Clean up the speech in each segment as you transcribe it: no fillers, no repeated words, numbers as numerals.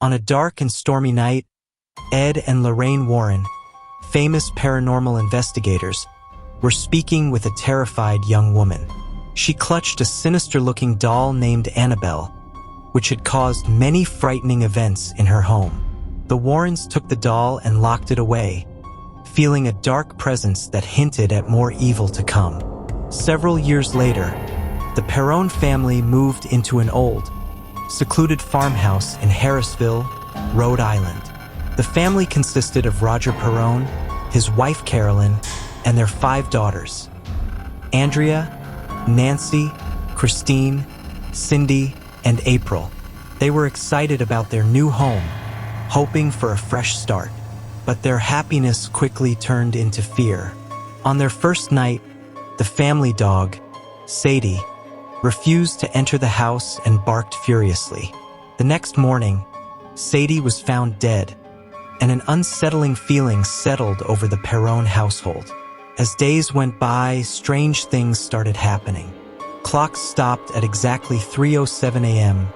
On a dark and stormy night, Ed and Lorraine Warren, famous paranormal investigators, were speaking with a terrified young woman. She clutched a sinister-looking doll named Annabelle, which had caused many frightening events in her home. The Warrens took the doll and locked it away, feeling a dark presence that hinted at more evil to come. Several years later, the Perron family moved into an old, secluded farmhouse in Harrisville, Rhode Island. The family consisted of Roger Perron, his wife Carolyn, and their 5 daughters: Andrea, Nancy, Christine, Cindy, and April. They were excited about their new home, hoping for a fresh start. But their happiness quickly turned into fear. On their first night, the family dog, Sadie, refused to enter the house and barked furiously. The next morning, Sadie was found dead, and an unsettling feeling settled over the Perron household. As days went by, strange things started happening. Clocks stopped at exactly 3:07 a.m.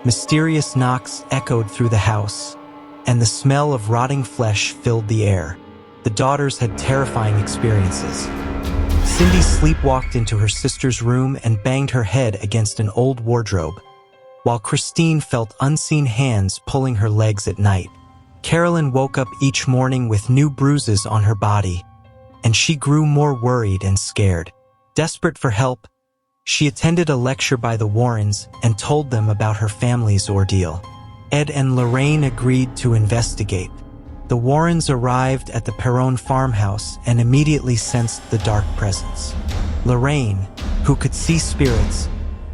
Mysterious knocks echoed through the house, and the smell of rotting flesh filled the air. The daughters had terrifying experiences. Cindy sleepwalked into her sister's room and banged her head against an old wardrobe, while Christine felt unseen hands pulling her legs at night. Carolyn woke up each morning with new bruises on her body, and she grew more worried and scared. Desperate for help, she attended a lecture by the Warrens and told them about her family's ordeal. Ed and Lorraine agreed to investigate. The Warrens arrived at the Perron farmhouse and immediately sensed the dark presence. Lorraine, who could see spirits,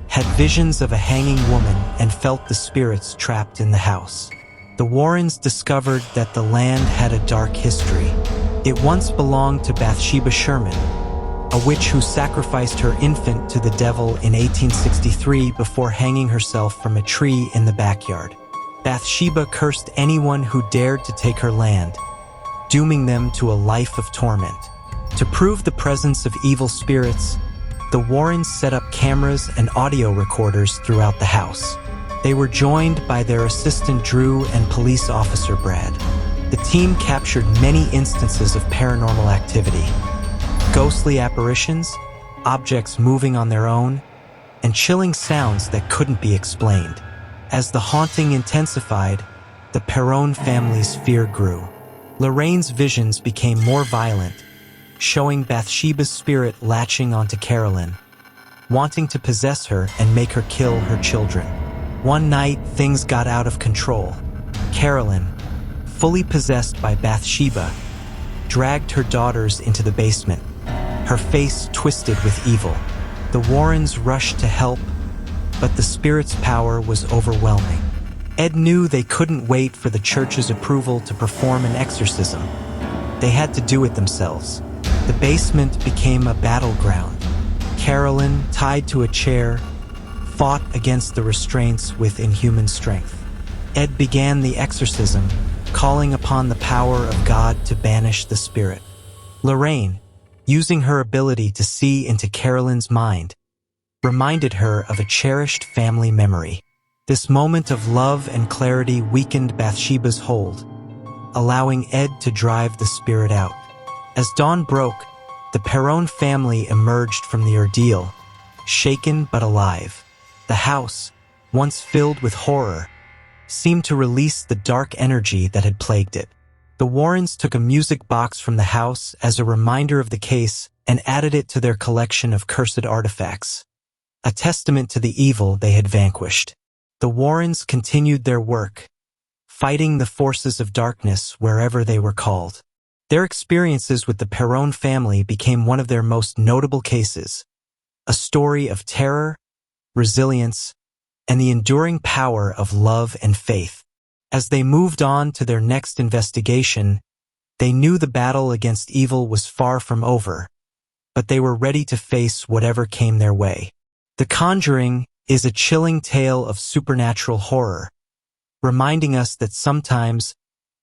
had visions of a hanging woman and felt the spirits trapped in the house. The Warrens discovered that the land had a dark history. It once belonged to Bathsheba Sherman, a witch who sacrificed her infant to the devil in 1863 before hanging herself from a tree in the backyard. Bathsheba cursed anyone who dared to take her land, dooming them to a life of torment. To prove the presence of evil spirits, the Warrens set up cameras and audio recorders throughout the house. They were joined by their assistant Drew and police officer Brad. The team captured many instances of paranormal activity: ghostly apparitions, objects moving on their own, and chilling sounds that couldn't be explained. As the haunting intensified, the Perron family's fear grew. Lorraine's visions became more violent, showing Bathsheba's spirit latching onto Carolyn, wanting to possess her and make her kill her children. One night, things got out of control. Carolyn, fully possessed by Bathsheba, dragged her daughters into the basement, her face twisted with evil. The Warrens rushed to help, but the spirit's power was overwhelming. Ed knew they couldn't wait for the church's approval to perform an exorcism. They had to do it themselves. The basement became a battleground. Carolyn, tied to a chair, fought against the restraints with inhuman strength. Ed began the exorcism, calling upon the power of God to banish the spirit. Lorraine, using her ability to see into Carolyn's mind, reminded her of a cherished family memory. This moment of love and clarity weakened Bathsheba's hold, allowing Ed to drive the spirit out. As dawn broke, the Perron family emerged from the ordeal, shaken but alive. The house, once filled with horror, seemed to release the dark energy that had plagued it. The Warrens took a music box from the house as a reminder of the case and added it to their collection of cursed artifacts, a testament to the evil they had vanquished. The Warrens continued their work, fighting the forces of darkness wherever they were called. Their experiences with the Perron family became one of their most notable cases, a story of terror, resilience, and the enduring power of love and faith. As they moved on to their next investigation, they knew the battle against evil was far from over, but they were ready to face whatever came their way. The Conjuring is a chilling tale of supernatural horror, reminding us that sometimes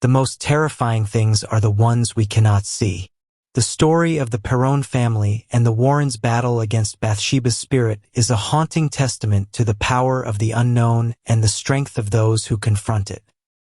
the most terrifying things are the ones we cannot see. The story of the Perron family and the Warrens' battle against Bathsheba's spirit is a haunting testament to the power of the unknown and the strength of those who confront it.